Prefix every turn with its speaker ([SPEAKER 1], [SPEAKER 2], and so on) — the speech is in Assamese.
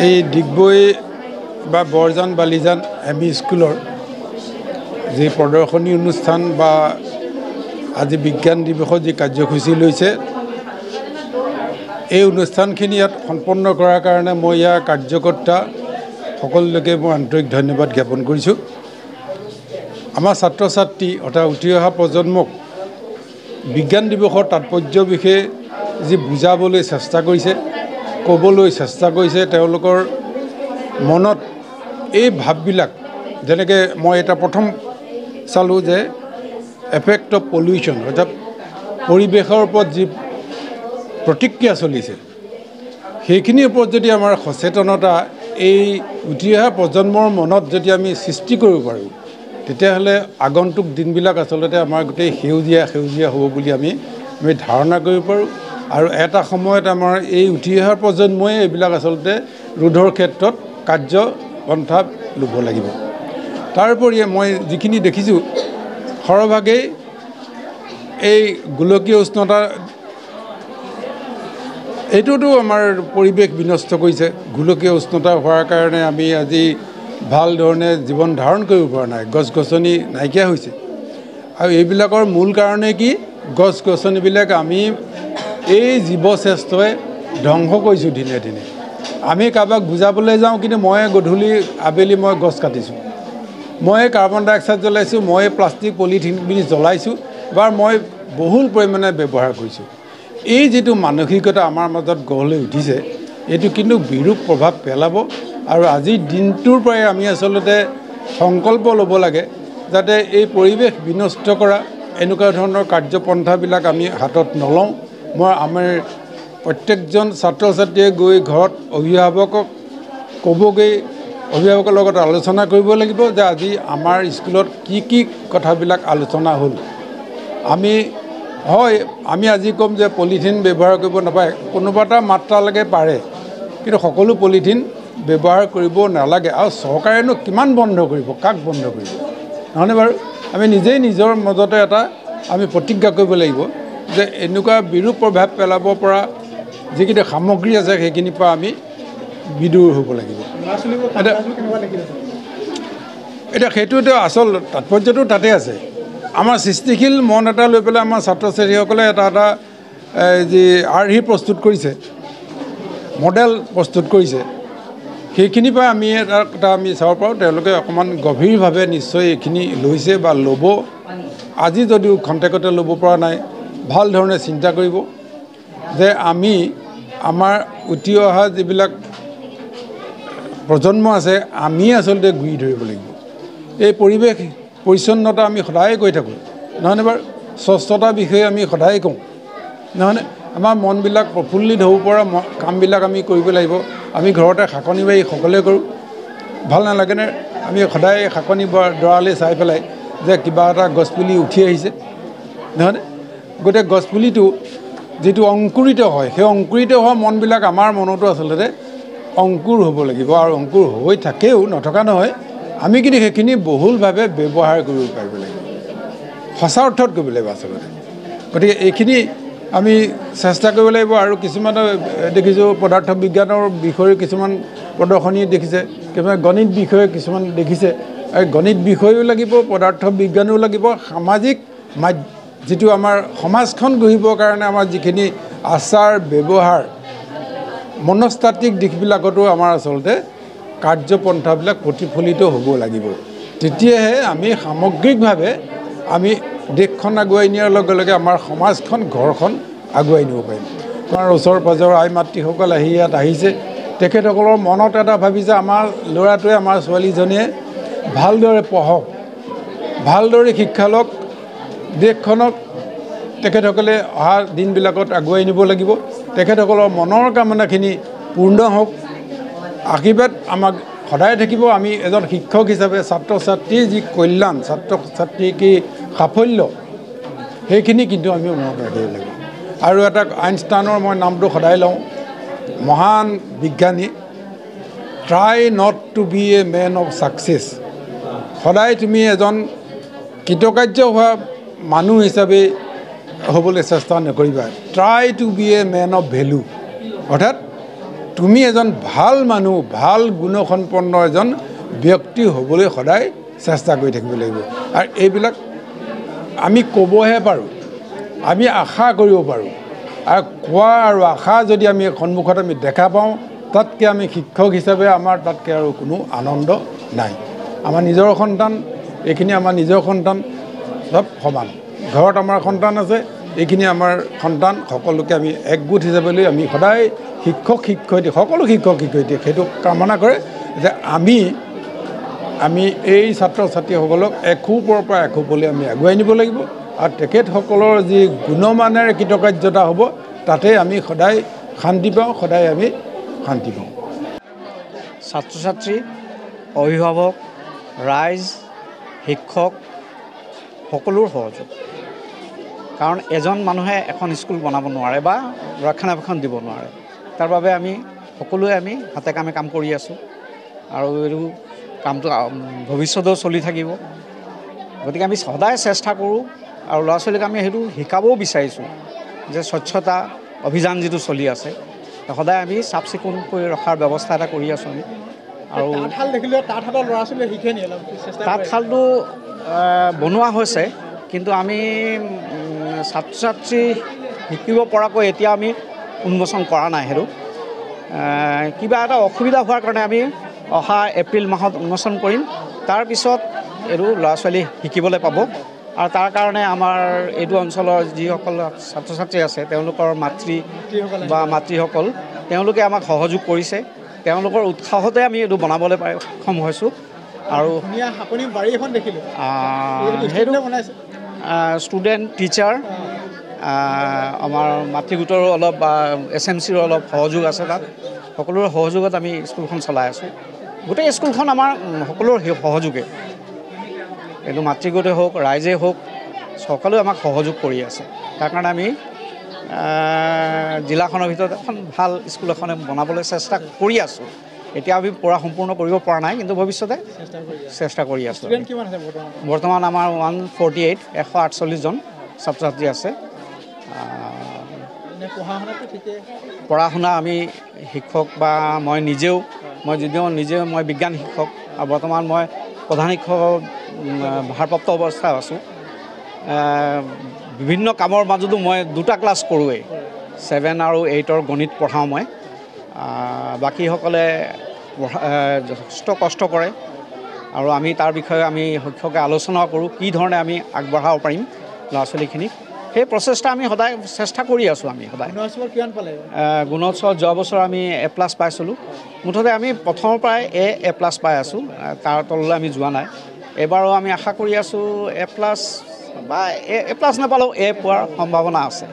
[SPEAKER 1] এই ডিগবৈ বা বৰজান বালিজান এমই স্কুলৰ যি প্ৰদৰ্শনী অনুষ্ঠান বা আজি বিজ্ঞান দিৱসত যি কাৰ্যসূচী লৈছে এই অনুষ্ঠানখিনি ইয়াত সম্পন্ন কৰাৰ কাৰণে মই ইয়াৰ কাৰ্যকৰ্তা সকলোকে মই আন্তৰিক ধন্যবাদ জ্ঞাপন কৰিছোঁ। আমাৰ ছাত্ৰ ছাত্ৰী অৰ্থাৎ উঠি অহা প্ৰজন্মক বিজ্ঞান দিৱসৰ তাৎপৰ্যৰ বিষয়ে যি বুজাবলৈ চেষ্টা কৰিছে, ক'বলৈ চেষ্টা কৰিছে, তেওঁলোকৰ মনত এই ভাৱবিলাক যেনেকৈ মই এটা প্ৰথম চালোঁ যে এফেক্ট অফ পলিউশ্যন অৰ্থাৎ পৰিৱেশৰ ওপৰত যি প্ৰতিক্ৰিয়া চলিছে সেইখিনিৰ ওপৰত যদি আমাৰ সচেতনতা এই উঠি অহা প্ৰজন্মৰ মনত যদি আমি সৃষ্টি কৰিব পাৰোঁ তেতিয়াহ'লে আগন্তুক দিনবিলাক আচলতে আমাৰ গোটেই সেউজীয়া হ'ব বুলি আমি ধাৰণা কৰিব পাৰোঁ। আৰু এটা সময়ত আমাৰ এই উঠি অহা প্ৰজন্মই এইবিলাক আচলতে ৰোধৰ ক্ষেত্ৰত কাৰ্যপন্থা ল'ব লাগিব। তাৰোপৰি মই যিখিনি দেখিছোঁ সৰহভাগেই এই গোলকীয় উষ্ণতা এইটোতো আমাৰ পৰিৱেশ বিনষ্ট কৰিছে। গোলকীয় উষ্ণতা হোৱাৰ কাৰণে আমি আজি ভাল ধৰণে জীৱন ধাৰণ কৰিব পৰা নাই, গছ গছনি নাইকিয়া হৈছে। আৰু এইবিলাকৰ মূল কাৰণে কি, গছ গছনিবিলাক আমি এই জীৱশ্ৰেষ্ঠই ধ্বংস কৰিছোঁ দিনে দিনে। আমি কাৰোবাক বুজাবলৈ যাওঁ কিন্তু মই গধূলি আবেলি মই গছ কাটিছোঁ, মই কাৰ্বন ডাই অক্সাইড জ্বলাইছোঁ, মই প্লাষ্টিক পলিথিন জ্বলাইছোঁ বা মই বহুল পৰিমাণে ব্যৱহাৰ কৰিছোঁ। এই যিটো মানসিকতা আমাৰ মাজত গঢ় লৈ উঠিছে এইটো কিন্তু বিৰূপ প্ৰভাৱ পেলাব। আৰু আজিৰ দিনটোৰ পৰাই আমি আচলতে সংকল্প ল'ব লাগে যাতে এই পৰিৱেশ বিনষ্ট কৰা এনেকুৱা ধৰণৰ কাৰ্যপন্থাবিলাক আমি হাতত নলওঁ। মই আমাৰ প্ৰত্যেকজন ছাত্ৰ ছাত্ৰীয়ে গৈ ঘৰত অভিভাৱকক ক'বগৈ, অভিভাৱকৰ লগত আলোচনা কৰিব লাগিব যে আজি আমাৰ স্কুলত কি কথাবিলাক আলোচনা হ'ল। আমি আজি ক'ম যে পলিথিন ব্যৱহাৰ কৰিব নাপায়, কোনোবা এটা মাত্ৰালৈকে পাৰে, কিন্তু সকলো পলিথিন ব্যৱহাৰ কৰিব নালাগে। আৰু চৰকাৰেনো কিমান বন্ধ কৰিব, কাক বন্ধ কৰিব, নহয়নে বাৰু? আমি নিজেই নিজৰ মাজতে এটা আমি প্ৰতিজ্ঞা কৰিব লাগিব যে এনেকুৱা বিৰূপ প্ৰভাৱ পেলাব পৰা যিখিনি সামগ্ৰী আছে সেইখিনিৰ পৰা আমি বিদূৰ হ'ব লাগিব। এতিয়া সেইটোতে আচল তাৎপৰ্যটো তাতে আছে। আমাৰ সৃষ্টিশীল মন এটা লৈ পেলাই আমাৰ ছাত্ৰ ছাত্ৰীসকলে এটা যি আৰ্হি প্ৰস্তুত কৰিছে, মডেল প্ৰস্তুত কৰিছে, সেইখিনিৰ পৰা আমি এটা আমি চাব পাৰোঁ তেওঁলোকে অকণমান গভীৰভাৱে নিশ্চয় এইখিনি লৈছে বা ল'ব। আজি যদিও খন্তেকতে ল'ব পৰা নাই, ভাল ধৰণে চিন্তা কৰিব যে আমি আমাৰ উঠি অহা যিবিলাক প্ৰজন্ম আছে আমি আচলতে গুৰি ধৰিব লাগিব। এই পৰিৱেশ পৰিচ্ছন্নতা আমি সদায় কৈ থাকোঁ, নহয়নে বাৰু? স্বচ্ছতাৰ বিষয়ে আমি সদায় কওঁ, নহয়নে? আমাৰ মনবিলাক প্ৰফুল্লিত হ'ব পৰা কামবিলাক আমি কৰিব লাগিব। আমি ঘৰতে শাকনি বাৰী সকলোৱে কৰোঁ, ভাল নালাগেনে? আমি সদায় শাকনি দৰালি চাই পেলাই যে কিবা এটা গছপুলি উঠি আহিছে, নহয়নে? গতিকে গছপুলিটো যিটো অংকুৰিত হয় সেই অংকুৰিত হোৱা মনবিলাক আমাৰ মনতো আচলতে অংকুৰ হ'ব লাগিব। আৰু অংকুৰ হৈ থাকেও, নথকা নহয়। আমি কিন্তু সেইখিনি বহুলভাৱে ব্যৱহাৰ কৰিব পাৰিব লাগিব, সঁচা অৰ্থত কৰিব লাগিব আচলতে। গতিকে এইখিনি আমি চেষ্টা কৰিব লাগিব। আৰু কিছুমান দেখিছোঁ পদাৰ্থ বিজ্ঞানৰ বিষয়ে কিছুমান প্ৰদৰ্শনী দেখিছে, কিছুমান গণিত বিষয়ে কিছুমান দেখিছে। এই গণিত বিষয়েও লাগিব, পদাৰ্থ বিজ্ঞানো লাগিব, সামাজিক যিটো আমাৰ সমাজখন গঢ়িবৰ কাৰণে আমাৰ যিখিনি আচাৰ ব্যৱহাৰ মনস্তাত্ত্বিক দিশবিলাকতো আমাৰ আচলতে কাৰ্যপন্থাবিলাক প্ৰতিফলিত হ'ব লাগিব। তেতিয়াহে আমি সামগ্ৰিকভাৱে আমি দেশখন আগুৱাই নিয়াৰ লগে লগে আমাৰ সমাজখন, ঘৰখন আগুৱাই নিব পাৰিম। আমাৰ ওচৰ পাজৰৰ আই মাতৃসকল ইয়াত আহিছে, তেখেতসকলৰ মনত এটা ভাবিছে আমাৰ ল'ৰাটোৱে, আমাৰ ছোৱালীজনীয়ে ভালদৰে পঢ়ক, ভালদৰে শিক্ষা লওক, দেশখনক তেখেতসকলে অহা দিনবিলাকত আগুৱাই নিব লাগিব। তেখেতসকলৰ মনৰ কামনাখিনি পূৰ্ণ হওক, আশীৰ্বাদ আমাক সদায় থাকিব। আমি এজন শিক্ষক হিচাপে ছাত্ৰ ছাত্ৰীৰ যি কল্যাণ, ছাত্ৰ ছাত্ৰীৰ কি সাফল্য, সেইখিনি কিন্তু আমি মনত ৰাখিব লাগিব। আৰু এটা আইনষ্টাইনৰ মই নামটো সদায় লওঁ, মহান বিজ্ঞানী, try not to be a man of success. সদায় তুমি এজন কৃতকাৰ্য হোৱা মানুহ হিচাপে হ'বলৈ চেষ্টা নকৰিবা, try to be a man of value. অৰ্থাৎ তুমি এজন ভাল মানুহ ভাল গুণসম্পন্ন এজন ব্যক্তি হ'বলৈ সদায় চেষ্টা কৰি থাকিব লাগিব আৰু এইবিলাক আমি ক'বহে পাৰোঁ আমি আশা কৰিব পাৰোঁ আৰু কোৱা আৰু আশা যদি আমি সন্মুখত আমি দেখা পাওঁ তাতকৈ আমি শিক্ষক হিচাপে আমাৰ তাতকৈ আৰু কোনো আনন্দ নাই আমাৰ নিজৰ সন্তান এইখিনি আমাৰ নিজৰ সন্তান চব সমান ঘৰত আমাৰ সন্তান আছে এইখিনি আমাৰ সন্তান সকলোকে আমি একগোট হিচাপে লৈ আমি সদায় শিক্ষক শিক্ষয়িত্ৰী সকলো শিক্ষক শিক্ষয়িত্ৰী সেইটো কামনা কৰে যে আমি এই ছাত্ৰ ছাত্ৰীসকলক এখোপৰ পৰা এখোপলৈ আমি আগুৱাই নিব লাগিব আৰু তেখেতসকলৰ যি গুণমানেৰে কৃতকাৰ্যতা হ'ব তাতে আমি সদায় শান্তি পাওঁ সদায় আমি শান্তি পাওঁ
[SPEAKER 2] ছাত্ৰ ছাত্ৰী অভিভাৱক ৰাইজ শিক্ষক সকলোৰ সহযোগ কাৰণ এজন মানুহে এখন স্কুল বনাব নোৱাৰে বা ৰক্ষণাবেক্ষণ দিব নোৱাৰে তাৰ বাবে আমি সকলোৱে আমি হাতে কামে কাম কৰি আছোঁ আৰু এইটো কামটো ভৱিষ্যতেও চলি থাকিব গতিকে আমি সদায় চেষ্টা কৰোঁ আৰু ল'ৰা ছোৱালীক আমি সেইটো শিকাবও বিচাৰিছোঁ যে স্বচ্ছতা অভিযান যিটো চলি আছে সদায় আমি চাফ চিকুণ কৰি ৰখাৰ ব্যৱস্থা এটা কৰি আছোঁ আমি আৰু তাঁতশালটো বনোৱা হৈছে কিন্তু আমি ছাত্ৰ ছাত্ৰী শিকিব পৰাকৈ এতিয়া আমি উন্মোচন কৰা নাই সেইটো কিবা এটা অসুবিধা হোৱাৰ কাৰণে আমি অহা এপ্ৰিল মাহত উন্মোচন কৰিম তাৰপিছত এইটো ল'ৰা ছোৱালী শিকিবলৈ পাব আৰু তাৰ কাৰণে আমাৰ এইটো অঞ্চলৰ যিসকল ছাত্ৰ ছাত্ৰী আছে তেওঁলোকৰ মাতৃসকল তেওঁলোকে আমাক সহযোগ কৰিছে তেওঁলোকৰ উৎসাহতে আমি এইটো বনাবলৈ সক্ষম হৈছোঁ আৰু সেইটো ষ্টুডেণ্ট টিচাৰ আমাৰ মাতৃগোটৰো অলপ SMCৰো অলপ সহযোগ আছে তাত সকলোৰে সহযোগত আমি স্কুলখন চলাই আছোঁ গোটেই স্কুলখন আমাৰ সকলোৰে সহযোগে এইটো মাতৃগোটে হওক ৰাইজে হওক সকলোৱে আমাক সহযোগ কৰি আছে তাৰ কাৰণে আমি জিলাখনৰ ভিতৰত এখন ভাল স্কুল এখন বনাবলৈ চেষ্টা কৰি আছোঁ এতিয়া আমি পঢ়া সম্পূৰ্ণ কৰিব পৰা নাই কিন্তু ভৱিষ্যতে চেষ্টা কৰি আছোঁ বৰ্তমান আমাৰ 148 জন ছাত্ৰ ছাত্ৰী আছে পঢ়া শুনা আমি শিক্ষক বা মই যদিও মই বিজ্ঞান শিক্ষক আৰু বৰ্তমান মই প্ৰধান শিক্ষক ভাৰপ্ৰাপ্ত অৱস্থাত আছোঁ বিভিন্ন কামৰ মাজতো মই 2টা ক্লাছ কৰোঁৱেই 7 আৰু 8ৰ গণিত পঢ়াওঁ মই বাকীসকলে যথেষ্ট কষ্ট কৰে আৰু আমি তাৰ বিষয়ে আমি শিক্ষকে আলোচনা কৰোঁ কি ধৰণে আমি আগবঢ়াব পাৰিম ল'ৰা ছোৱালীখিনিক সেই প্ৰচেষ্টা আমি সদায় চেষ্টা কৰি আছোঁ আমি সদায় গুণোৎসৱত যোৱা বছৰ আমি A+ পাইছিলোঁ মুঠতে আমি প্ৰথমৰ পৰাই A+ পাই আছোঁ তাৰ তললৈ আমি যোৱা নাই এবাৰো আমি আশা কৰি আছোঁ A+ বা A+ নাপালেও A পোৱাৰ সম্ভাৱনা আছে